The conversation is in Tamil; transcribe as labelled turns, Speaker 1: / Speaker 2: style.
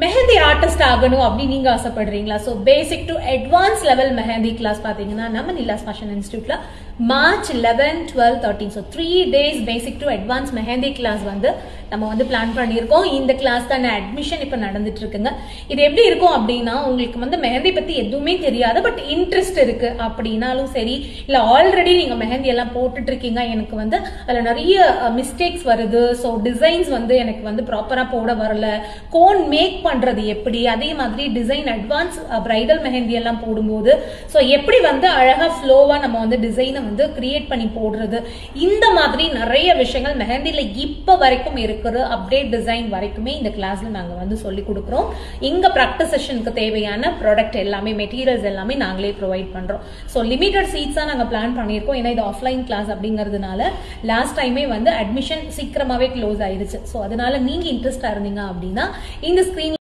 Speaker 1: மெஹந்தி ஆர்டிஸ்ட் ஆகணும் அப்படி நீங்க ஆசைப்படுறீங்களா? So basic to advance level mehndi class பாத்தீங்கன்னா நம்ம நிலாஸ் ஃபேஷன் இன்ஸ்டிடியூட்ல March 11, 12, 13 so 3 days basic to advance mehndi class வந்து நம்ம வந்து பிளான் பண்ணியிருக்கோம். இந்த கிளாஸ்க்கான அட்மிஷன் இப்போ நடந்துட்டு இருக்குங்க. இது எப்படி இருக்கும் அப்படின்னா, உங்களுக்கு வந்து மெஹந்தி பத்தி எதுவுமே தெரியாது, பட் இன்ட்ரெஸ்ட் இருக்கு அப்படின்னாலும் சரி, இல்ல ஆல்ரெடி நீங்க மெஹந்தி எல்லாம் போட்டுட்டு இருக்கீங்க, எனக்கு வந்து அதுல நிறைய மிஸ்டேக்ஸ் வருது, ஸோ டிசைன்ஸ் வந்து எனக்கு வந்து ப்ராப்பரா போட வரல, கோன் மேக் பண்றது எப்படி, அதே மாதிரி டிசைன் அட்வான்ஸ் பிரைடல் மெஹந்தி எல்லாம் போடும்போது ஸோ எப்படி வந்து அழகா ஃப்ளோவா நம்ம வந்து டிசைனை வந்து கிரியேட் பண்ணி போடுறது, இந்த மாதிரி நிறைய விஷயங்கள் மெஹந்தில இப்ப வரைக்கும் இருக்கிற அப்டேட் டிசைன் வரைக்குமே இந்த கிளாஸ்ல நாங்க வந்து சொல்லி கொடுக்குறோம். இங்க பிராக்டிஸ் செஷனுக்கு தேவையான ப்ராடக்ட் எல்லாமே, மெட்டீரியல்ஸ் எல்லாமே நாங்களே ப்ரொவைட் பண்றோம். ஸோ லிமிடெட் சீட்ஸா நாங்க பிளான் பண்ணியிருக்கோம். ஏன்னா இது ஆஃப்லைன் கிளாஸ் அப்படிங்கிறதுனால லாஸ்ட் டைமே வந்து அட்மிஷன் சீக்கிரமாவே க்ளோஸ் ஆயிடுச்சு. ஸோ அதனால நீங்க இன்ட்ரெஸ்டா இருந்தீங்க அப்படின்னா இந்த ஸ்கிரீன்